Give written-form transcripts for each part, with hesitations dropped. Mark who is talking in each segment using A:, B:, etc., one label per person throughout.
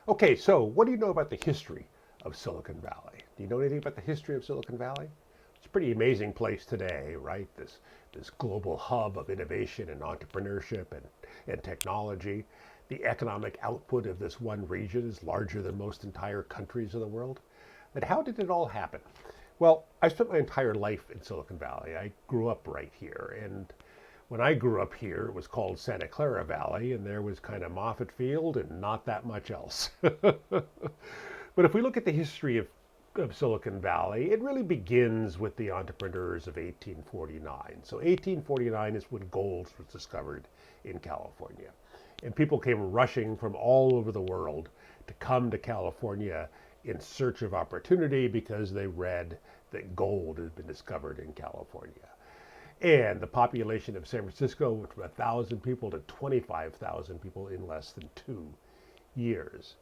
A: Okay, so what do you know about the history of Silicon Valley? Do you know anything about the history of Silicon Valley? It's a pretty amazing place today, right? This global hub of innovation and entrepreneurship and technology. The economic output of this one region is larger than most entire countries in the world. But how did it all happen? Well, I spent my entire life in Silicon Valley. I grew up right here, and when I grew up here, it was called Santa Clara Valley, and there was kind of Moffett Field and not that much else. But if we look at the history of Silicon Valley, it really begins with the entrepreneurs of 1849. So 1849 is when gold was discovered in California. And people came rushing from all over the world to come to California in search of opportunity because they read that gold had been discovered in California. And the population of San Francisco went from 1,000 people to 25,000 people in less than 2 years.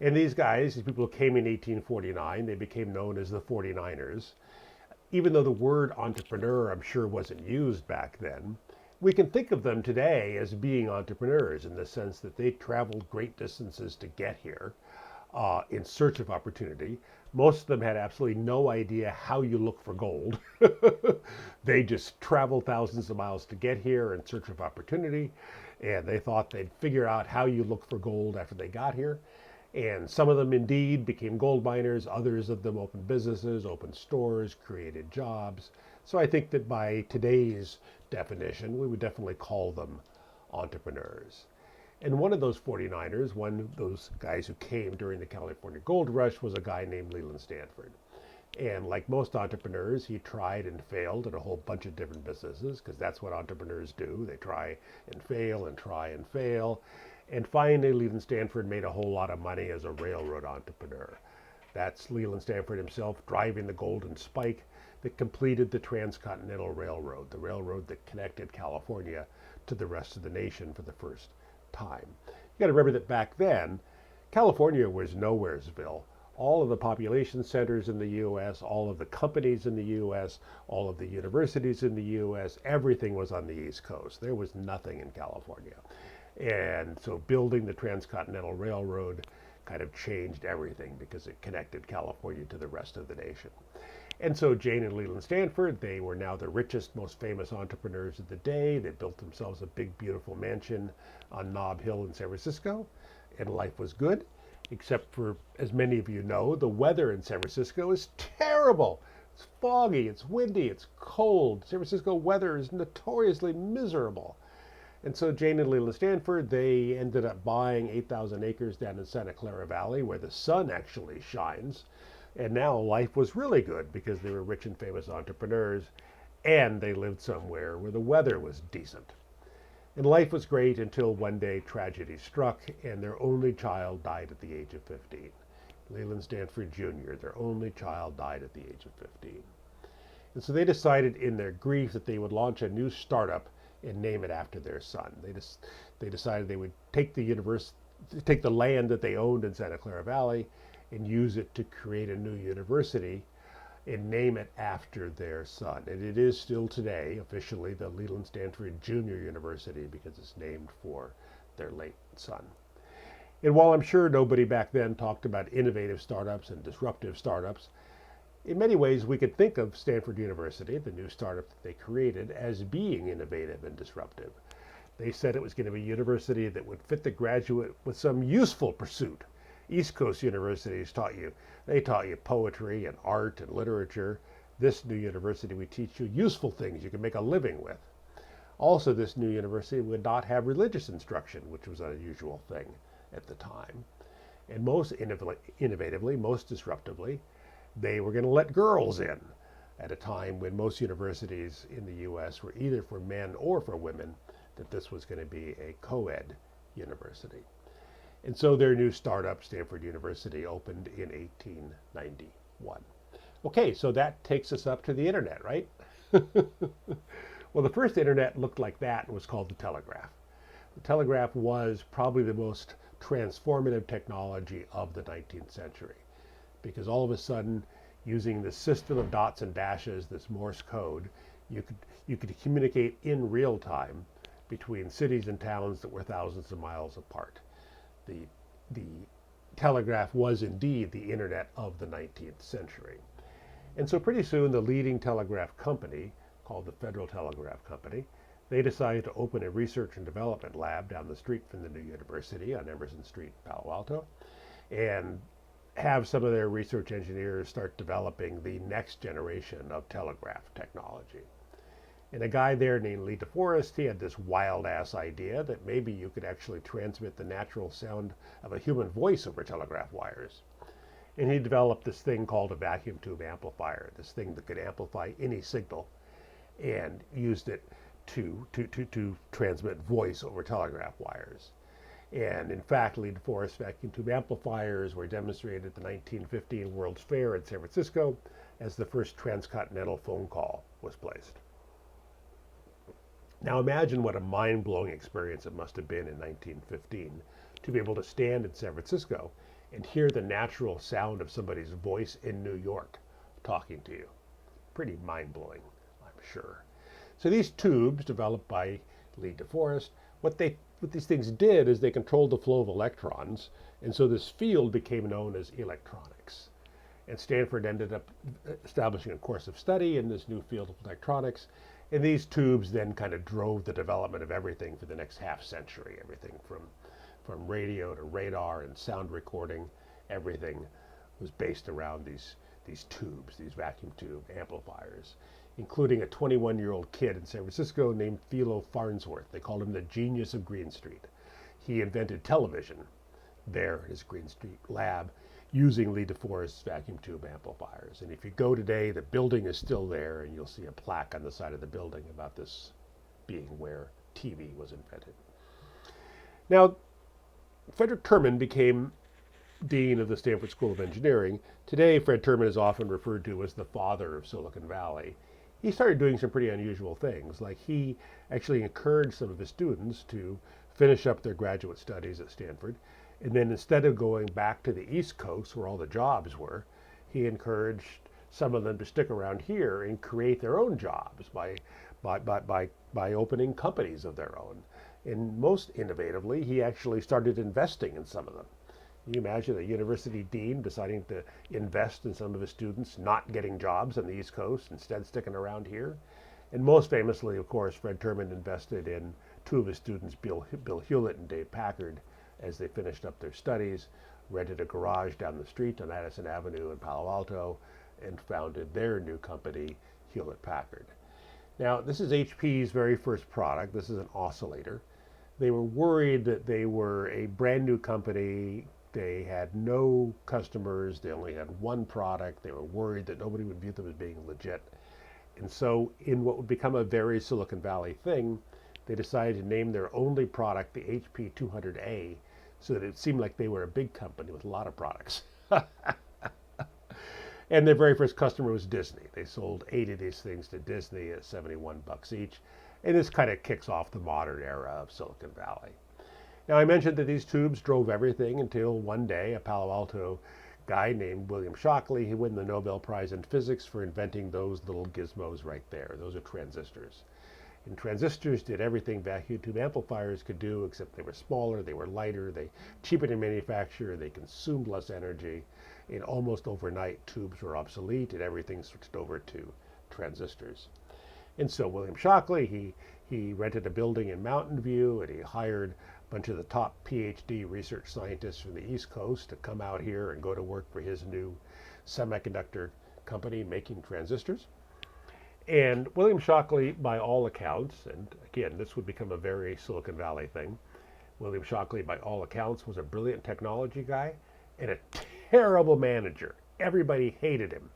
A: And these people who came in 1849, they became known as the 49ers. Even though the word entrepreneur, I'm sure, wasn't used back then, we can think of them today as being entrepreneurs in the sense that they traveled great distances to get here in search of opportunity. Most of them had absolutely no idea how you look for gold. They just traveled thousands of miles to get here in search of opportunity, and they thought they'd figure out how you look for gold after they got here. And some of them indeed became gold miners, others of them opened businesses, opened stores, created jobs. So I think that by today's definition, we would definitely call them entrepreneurs. And one of those 49ers, one of those guys who came during the California Gold Rush, was a guy named Leland Stanford. And like most entrepreneurs, he tried and failed at a whole bunch of different businesses because that's what entrepreneurs do. They try and fail and try and fail. And finally, Leland Stanford made a whole lot of money as a railroad entrepreneur. That's Leland Stanford himself driving the Golden Spike that completed the Transcontinental Railroad, the railroad that connected California to the rest of the nation for the first time. You got to remember that back then, California was nowheresville. All of the population centers in the U.S., all of the companies in the U.S., all of the universities in the U.S., everything was on the East Coast. There was nothing in California. And so building the Transcontinental Railroad kind of changed everything because it connected California to the rest of the nation. And so Jane and Leland Stanford, they were now the richest, most famous entrepreneurs of the day. They built themselves a big, beautiful mansion on Nob Hill in San Francisco, and life was good, except for, as many of you know, the weather in San Francisco is terrible. It's foggy, it's windy, it's cold. San Francisco weather is notoriously miserable. And so Jane and Leland Stanford, they ended up buying 8,000 acres down in Santa Clara Valley where the sun actually shines. And now life was really good because they were rich and famous entrepreneurs and they lived somewhere where the weather was decent. And life was great until one day tragedy struck and their only child died at the age of 15. Leland Stanford Jr., their only child, died at the age of 15. And so they decided in their grief that they would launch a new startup and name it after their son. They decided they would take the land that they owned in Santa Clara Valley and use it to create a new university and name it after their son. And it is still today officially the Leland Stanford Junior University because it's named for their late son. And while I'm sure nobody back then talked about innovative startups and disruptive startups, in many ways, we could think of Stanford University, the new startup that they created, as being innovative and disruptive. They said it was going to be a university that would fit the graduate with some useful pursuit. East Coast universities taught you poetry and art and literature. This new university would teach you useful things you can make a living with. Also, this new university would not have religious instruction, which was an unusual thing at the time. And most innovatively, most disruptively, they were going to let girls in at a time when most universities in the U.S. were either for men or for women, that this was going to be a co-ed university. And so their new startup, Stanford University, opened in 1891. Okay, so that takes us up to the internet, right? Well, the first internet looked like that and was called the telegraph. The telegraph was probably the most transformative technology of the 19th century because all of a sudden, using the system of dots and dashes, this Morse code, you could communicate in real time between cities and towns that were thousands of miles apart. The telegraph was indeed the internet of the 19th century. And so pretty soon the leading telegraph company, called the Federal Telegraph Company, they decided to open a research and development lab down the street from the new university on Emerson Street, Palo Alto, and have some of their research engineers start developing the next generation of telegraph technology. And a guy there named Lee DeForest, he had this wild-ass idea that maybe you could actually transmit the natural sound of a human voice over telegraph wires. And he developed this thing called a vacuum tube amplifier, this thing that could amplify any signal, and used it to transmit voice over telegraph wires. And in fact, Lee DeForest vacuum tube amplifiers were demonstrated at the 1915 World's Fair in San Francisco as the first transcontinental phone call was placed. Now imagine what a mind-blowing experience it must have been in 1915 to be able to stand in San Francisco and hear the natural sound of somebody's voice in New York talking to you. Pretty mind-blowing, I'm sure. So these tubes, developed by Lee DeForest, what these things did is they controlled the flow of electrons, and so this field became known as electronics. And Stanford ended up establishing a course of study in this new field of electronics, and these tubes then kind of drove the development of everything for the next half century, everything from radio to radar and sound recording. Everything was based around these tubes, these vacuum tube amplifiers, including a 21-year-old kid in San Francisco named Philo Farnsworth. They called him the genius of Green Street. He invented television there in his Green Street lab using Lee DeForest's vacuum tube amplifiers. And if you go today, the building is still there, and you'll see a plaque on the side of the building about this being where TV was invented. Now, Frederick Terman became dean of the Stanford School of Engineering. Today, Fred Terman is often referred to as the father of Silicon Valley. He started doing some pretty unusual things, like he actually encouraged some of his students to finish up their graduate studies at Stanford, and then instead of going back to the East Coast where all the jobs were, he encouraged some of them to stick around here and create their own jobs by opening companies of their own. And most innovatively, he actually started investing in some of them. Can you imagine a university dean deciding to invest in some of his students not getting jobs on the East Coast, instead sticking around here? And most famously, of course, Fred Terman invested in two of his students, Bill Hewlett and Dave Packard, as they finished up their studies, rented a garage down the street on Addison Avenue in Palo Alto, and founded their new company, Hewlett Packard. Now, this is HP's very first product. This is an oscillator. They were worried that they were a brand new company. They had no customers. They only had one product. They were worried that nobody would view them as being legit. And so in what would become a very Silicon Valley thing, they decided to name their only product the HP 200A so that it seemed like they were a big company with a lot of products. And their very first customer was Disney. They sold 8 of these things to Disney at $71 each. And this kind of kicks off the modern era of Silicon Valley. Now, I mentioned that these tubes drove everything until one day a Palo Alto guy named William Shockley, he won the Nobel Prize in Physics for inventing those little gizmos right there. Those are transistors. And transistors did everything vacuum tube amplifiers could do, except they were smaller, they were lighter, they cheaper to manufacture, they consumed less energy. And almost overnight, tubes were obsolete and everything switched over to transistors. And so William Shockley, he rented a building in Mountain View, and he hired a bunch of the top PhD research scientists from the East Coast to come out here and go to work for his new semiconductor company making transistors. And William Shockley, by all accounts, and again, this would become a very Silicon Valley thing, William Shockley, by all accounts, was a brilliant technology guy and a terrible manager. Everybody hated him.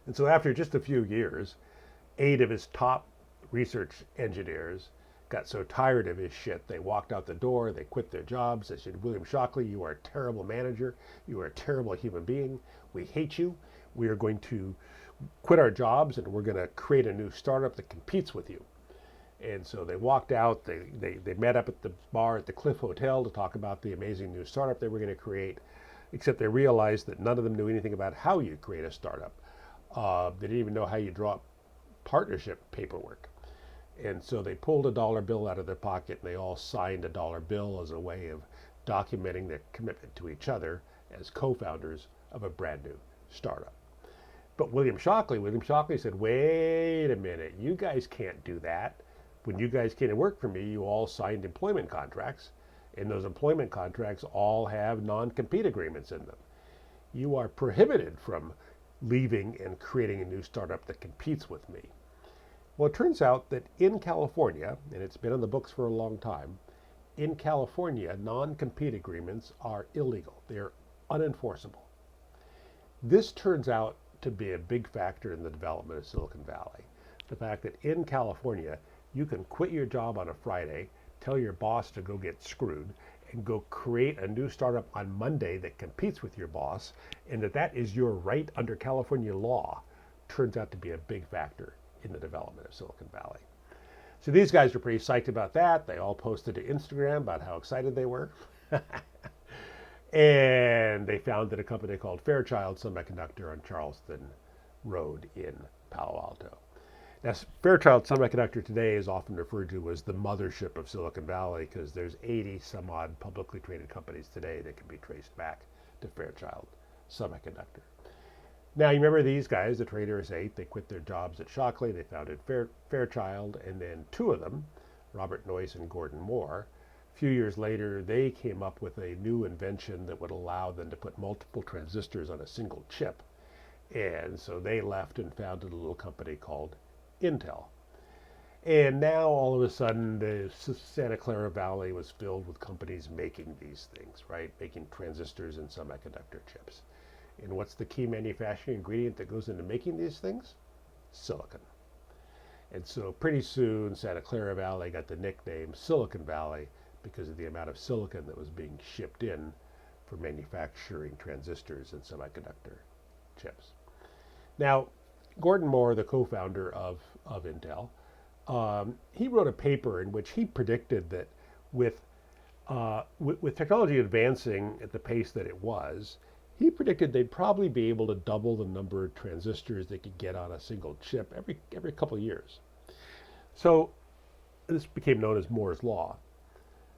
A: And so after just a few years, 8 of his top research engineers got so tired of his shit, they walked out the door, they quit their jobs. They said, William Shockley, you are a terrible manager. You are a terrible human being. We hate you. We are going to quit our jobs, and we're going to create a new startup that competes with you. And so they walked out. They met up at the bar at the Cliff Hotel to talk about the amazing new startup they were going to create, except they realized that none of them knew anything about how you create a startup. They didn't even know how you draw up partnership paperwork. And so they pulled a dollar bill out of their pocket and they all signed a dollar bill as a way of documenting their commitment to each other as co-founders of a brand new startup. But William Shockley said, wait a minute, you guys can't do that. When you guys came to work for me, you all signed employment contracts, and those employment contracts all have non-compete agreements in them. You are prohibited from leaving and creating a new startup that competes with me. Well, it turns out that in California, and it's been in the books for a long time, in California, non-compete agreements are illegal. They're unenforceable. This turns out to be a big factor in the development of Silicon Valley. The fact that in California, you can quit your job on a Friday, tell your boss to go get screwed, and go create a new startup on Monday that competes with your boss, and that is your right under California law, turns out to be a big factor in the development of Silicon Valley. So these guys were pretty psyched about that. They all posted to Instagram about how excited they were. And they founded a company called Fairchild Semiconductor on Charleston Road in Palo Alto. Now, Fairchild Semiconductor today is often referred to as the mothership of Silicon Valley because there's 80 some odd publicly traded companies today that can be traced back to Fairchild Semiconductor. Now, you remember these guys, the Traders 8, they quit their jobs at Shockley, they founded Fairchild, and then two of them, Robert Noyce and Gordon Moore, a few years later, they came up with a new invention that would allow them to put multiple transistors on a single chip. And so they left and founded a little company called Intel. And now all of a sudden the Santa Clara Valley was filled with companies making these things, right? Making transistors and semiconductor chips. And what's the key manufacturing ingredient that goes into making these things? Silicon. And so pretty soon Santa Clara Valley got the nickname Silicon Valley because of the amount of silicon that was being shipped in for manufacturing transistors and semiconductor chips. Now, Gordon Moore, the co-founder of Intel, he wrote a paper in which he predicted that with technology advancing at the pace that it was, he predicted they'd probably be able to double the number of transistors they could get on a single chip every couple of years. So this became known as Moore's Law.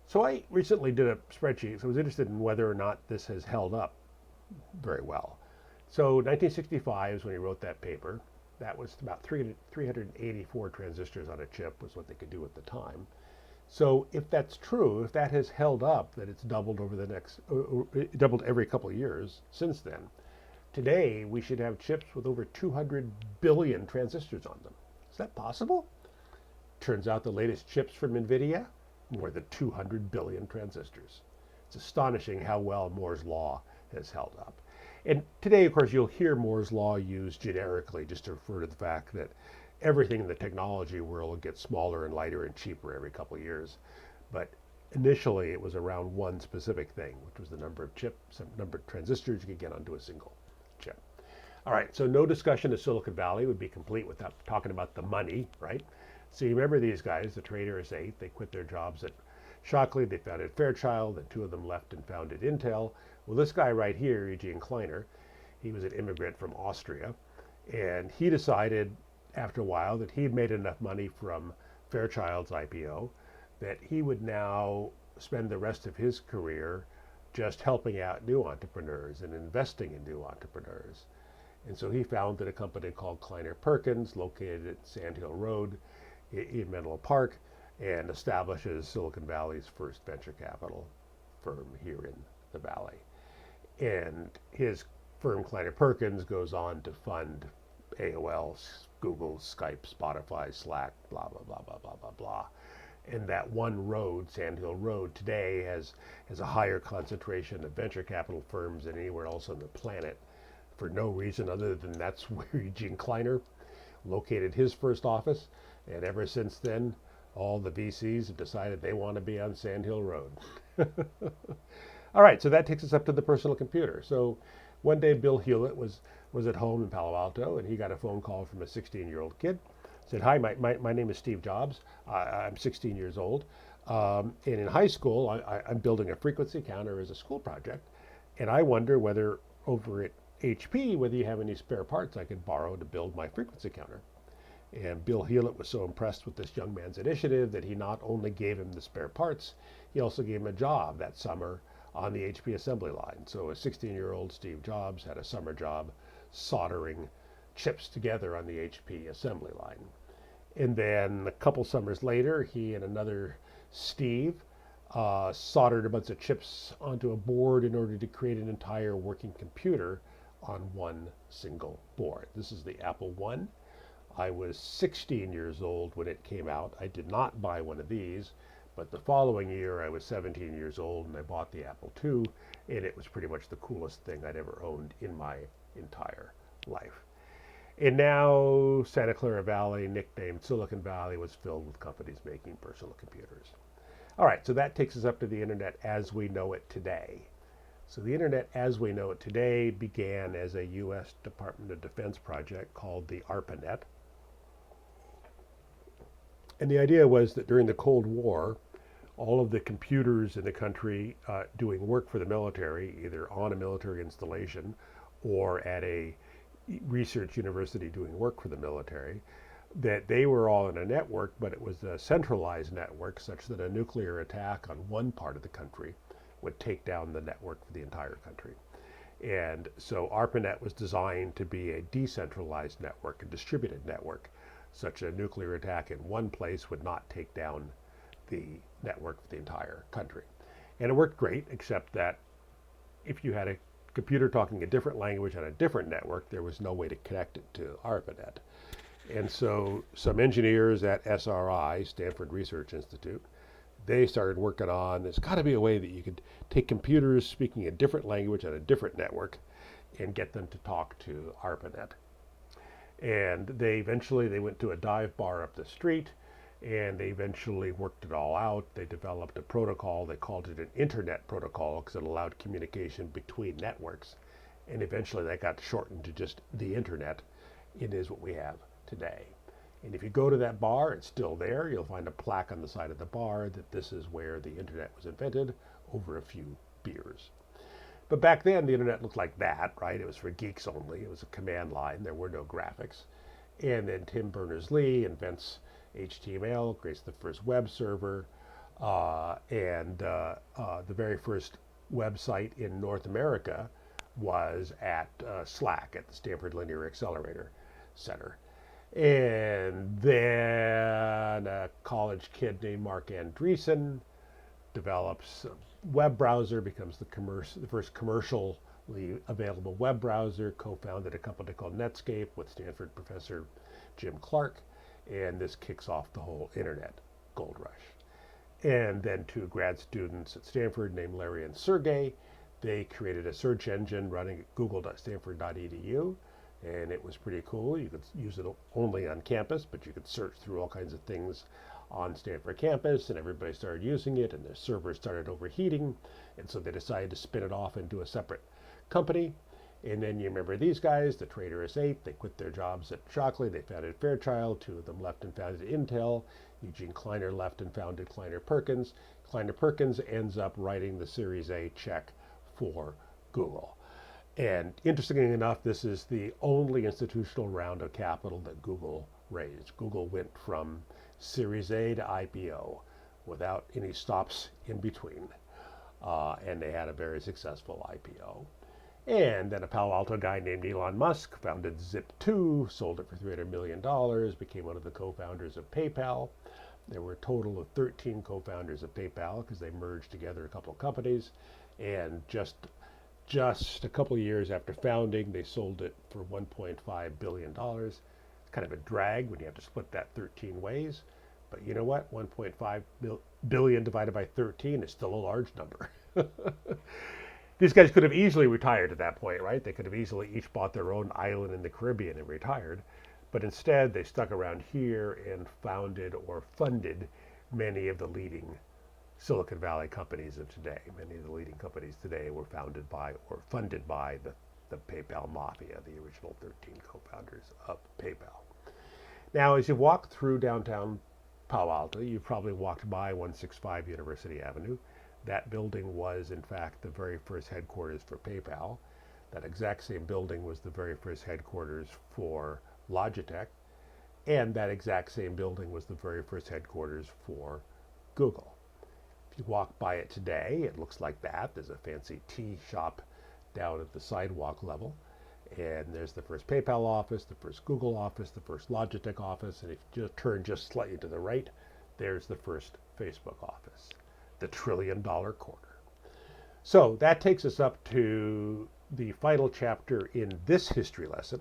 A: So I recently did a spreadsheet, so I was interested in whether or not this has held up very well. So 1965 is when he wrote that paper. That was about 384 transistors on a chip was what they could do at the time. So if that's true, if that has held up, that it's doubled over the next, doubled every couple of years since then, today we should have chips with over 200 billion transistors on them. Is that possible? Turns out the latest chips from NVIDIA, more than 200 billion transistors. It's astonishing how well Moore's Law has held up. And today, of course, you'll hear Moore's Law used generically just to refer to the fact that everything in the technology world gets smaller and lighter and cheaper every couple of years. But initially, it was around one specific thing, which was the number of chips, number of transistors you could get onto a single chip. All right, so no discussion of Silicon Valley would be complete without talking about the money, right? So you remember these guys, the Traders 8, they quit their jobs at Shockley, they founded Fairchild, and two of them left and founded Intel. Well, this guy right here, Eugene Kleiner, he was an immigrant from Austria, and he decided after a while that he'd made enough money from Fairchild's IPO that he would now spend the rest of his career just helping out new entrepreneurs and investing in new entrepreneurs. And so he founded a company called Kleiner Perkins, located at Sand Hill Road in Menlo Park, and establishes Silicon Valley's first venture capital firm here in the Valley. And his firm, Kleiner Perkins, goes on to fund AOL, Google, Skype, Spotify, Slack, blah, blah, blah, blah, blah, blah, blah. And that one road, Sand Hill Road, today has a higher concentration of venture capital firms than anywhere else on the planet for no reason other than that's where Eugene Kleiner located his first office. And ever since then, all the VCs have decided they want to be on Sand Hill Road. All right, so that takes us up to the personal computer. So one day Bill Hewlett was at home in Palo Alto, and he got a phone call from a 16-year-old kid. Said, hi, my name is Steve Jobs. I'm 16 years old. And in high school, I'm building a frequency counter as a school project. And I wonder whether over at HP, whether you have any spare parts I could borrow to build my frequency counter. And Bill Hewlett was so impressed with this young man's initiative that he not only gave him the spare parts, he also gave him a job that summer on the HP assembly line. So a 16-year-old Steve Jobs had a summer job soldering chips together on the HP assembly line. And then a couple summers later, he and another Steve soldered a bunch of chips onto a board in order to create an entire working computer on one single board. This is the Apple I. I was 16 years old when it came out. I did not buy one of these, but the following year I was 17 years old and I bought the Apple II, and it was pretty much the coolest thing I'd ever owned in my entire life. And now Santa Clara Valley, nicknamed Silicon Valley, was filled with companies making personal computers. All right, so that takes us up to the internet as we know it today. So the internet as we know it today began as a U.S. Department of Defense project called the ARPANET. And the idea was that during the Cold War, all of the computers in the country doing work for the military, either on a military installation or at a research university doing work for the military, that they were all in a network, but it was a centralized network such that a nuclear attack on one part of the country would take down the network for the entire country. And so ARPANET was designed to be a decentralized network, a distributed network, such a nuclear attack in one place would not take down the network for the entire country. And it worked great, except that if you had a computer talking a different language on a different network, there was no way to connect it to ARPANET. And so some engineers at SRI, Stanford Research Institute, they started working on, there's got to be a way that you could take computers speaking a different language on a different network and get them to talk to ARPANET. And they went to a dive bar up the street, and they eventually worked it all out. They developed a protocol. They called it an internet protocol because it allowed communication between networks. And eventually that got shortened to just the internet. It is what we have today. And if you go to that bar, it's still there. You'll find a plaque on the side of the bar that this is where the internet was invented over a few beers. But back then, the internet looked like that, right? It was for geeks only. It was a command line. There were no graphics. And then Tim Berners-Lee invents HTML, creates the first web server, and the very first website in North America was at SLAC, at the Stanford Linear Accelerator Center. And then a college kid named Mark Andreessen develops a web browser, becomes the first commercially available web browser, co-founded a company called Netscape with Stanford professor Jim Clark, and this kicks off the whole internet gold rush. And then two grad students at Stanford named Larry and Sergey, they created a search engine running at google.stanford.edu, and it was pretty cool. You could use it only on campus, but you could search through all kinds of things on Stanford campus, and everybody started using it, and their servers started overheating, and so they decided to spin it off into a separate company. And then you remember these guys, the Traitorous Eight, they quit their jobs at Shockley, they founded Fairchild, two of them left and founded Intel, Eugene Kleiner left and founded Kleiner Perkins. Kleiner Perkins ends up writing the Series A check for Google. And interestingly enough, this is the only institutional round of capital that Google raised. Google went from Series A to IPO without any stops in between. And they had a very successful IPO. And then a Palo Alto guy named Elon Musk founded Zip2, sold it for $300 million, became one of the co-founders of PayPal. There were a total of 13 co-founders of PayPal because they merged together a couple of companies. And just a couple of years after founding, they sold it for $1.5 billion. It's kind of a drag when you have to split that 13 ways. But you know what? 1.5 billion divided by 13 is still a large number. These guys could have easily retired at that point, right? They could have easily each bought their own island in the Caribbean and retired. But instead, they stuck around here and founded or funded many of the leading Silicon Valley companies of today. Many of the leading companies today were founded by or funded by the PayPal Mafia, the original 13 co-founders of PayPal. Now, as you walk through downtown Palo Alto, you've probably walked by 165 University Avenue. That building was, in fact, the very first headquarters for PayPal. That exact same building was the very first headquarters for Logitech. And that exact same building was the very first headquarters for Google. If you walk by it today, it looks like that. There's a fancy tea shop down at the sidewalk level. And there's the first PayPal office, the first Google office, the first Logitech office. And if you just turn just slightly to the right, there's the first Facebook office, the $1 trillion quarter. So that takes us up to the final chapter in this history lesson,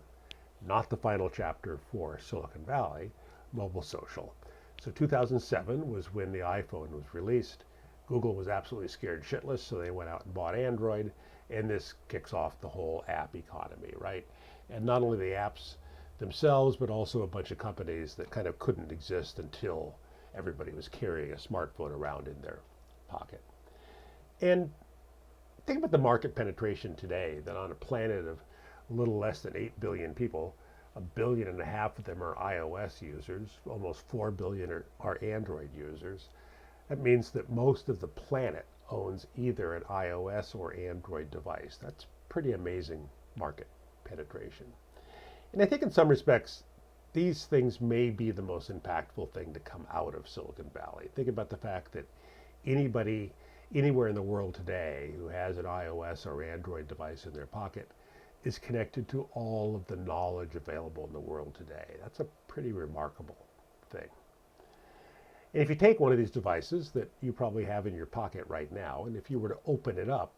A: not the final chapter for Silicon Valley, mobile social. So 2007 was when the iPhone was released. Google was absolutely scared shitless, so they went out and bought Android, and this kicks off the whole app economy, right? And not only the apps themselves, but also a bunch of companies that kind of couldn't exist until everybody was carrying a smartphone around in their pocket. And think about the market penetration today, that on a planet of a little less than 8 billion people, 1.5 billion of them are iOS users, almost 4 billion are Android users. That means that most of the planet owns either an iOS or Android device. That's pretty amazing market penetration. And I think in some respects, these things may be the most impactful thing to come out of Silicon Valley. Think about the fact that anybody anywhere in the world today who has an iOS or Android device in their pocket is connected to all of the knowledge available in the world today. That's a pretty remarkable thing. And if you take one of these devices that you probably have in your pocket right now, and if you were to open it up,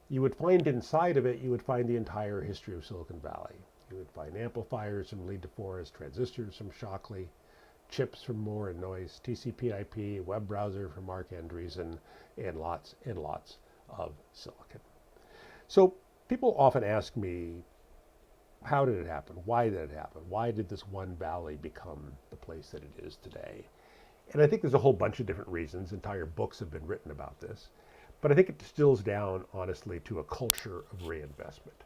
A: you would find inside of it, you would find the entire history of Silicon Valley. You would find amplifiers from Lee DeForest, transistors from Shockley, chips from Moore and Noyce, TCP/IP, web browser from Marc Andreessen, and lots of silicon. So people often ask me, how did it happen? Why did it happen? Why did this one valley become the place that it is today? And I think there's a whole bunch of different reasons. Entire books have been written about this. But I think it distills down, honestly, to a culture of reinvestment.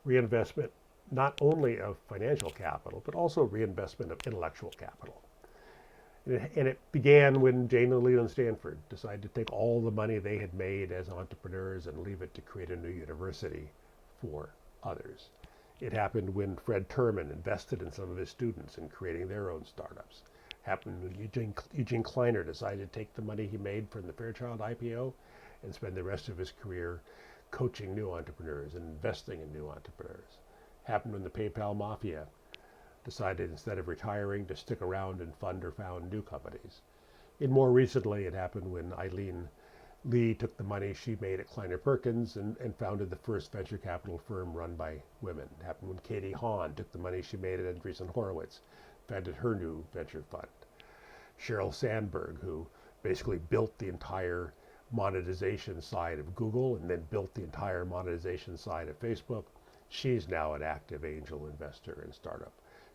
A: Reinvestment not only of financial capital, but also reinvestment of intellectual capital. And it began when Jane and Leland Stanford decided to take all the money they had made as entrepreneurs and leave it to create a new university for others. It happened when Fred Terman invested in some of his students in creating their own startups. Happened when Eugene Kleiner decided to take the money he made from the Fairchild IPO and spend the rest of his career coaching new entrepreneurs and investing in new entrepreneurs. Happened when the PayPal mafia decided instead of retiring to stick around and fund or found new companies. And more recently, it happened when Eileen Lee took the money she made at Kleiner Perkins and founded the first venture capital firm run by women. It happened when Katie Haun took the money she made at Andreessen Horowitz, founded her new venture fund. Sheryl Sandberg, who basically built the entire monetization side of Google and then built the entire monetization side of Facebook, she's now an active angel investor and startup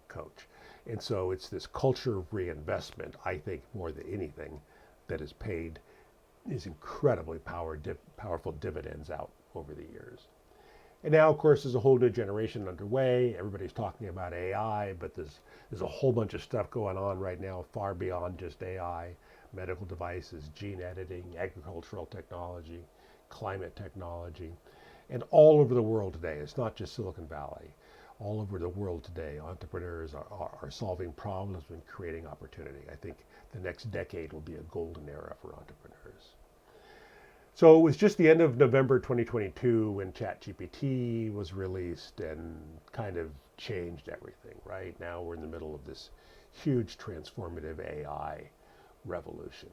A: coach. And so it's this culture of reinvestment, I think, more than anything, that has paid these incredibly powerful dividends out over the years. And now, of course, there's a whole new generation underway. Everybody's talking about AI, but there's a whole bunch of stuff going on right now far beyond just AI. Medical devices, gene editing, agricultural technology, climate technology. And all over the world today, it's not just Silicon Valley. All over the world today, entrepreneurs are solving problems and creating opportunity. I think the next decade will be a golden era for entrepreneurs. So it was just the end of November 2022 when ChatGPT was released and kind of changed everything, right? Now we're in the middle of this huge transformative AI revolution.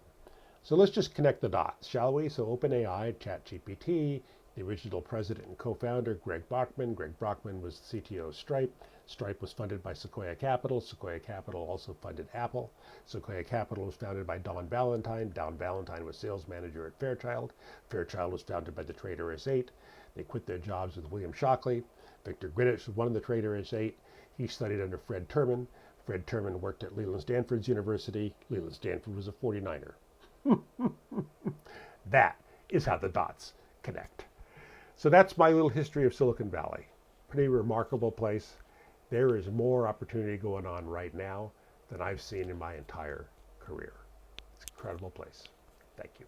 A: So let's just connect the dots, shall we? So OpenAI, ChatGPT, the original president and co-founder, Greg Brockman. Greg Brockman was the CTO of Stripe. Stripe was funded by Sequoia Capital. Sequoia Capital also funded Apple. Sequoia Capital was founded by Don Valentine. Don Valentine was sales manager at Fairchild. Fairchild was founded by the trader S8. They quit their jobs with William Shockley. Victor Greenwich was one of the trader S8. He studied under Fred Terman. Fred Terman worked at Leland Stanford's University. Leland Stanford was a 49er. That is how the dots connect. So that's my little history of Silicon Valley. Pretty remarkable place. There is more opportunity going on right now than I've seen in my entire career. It's an incredible place. Thank you.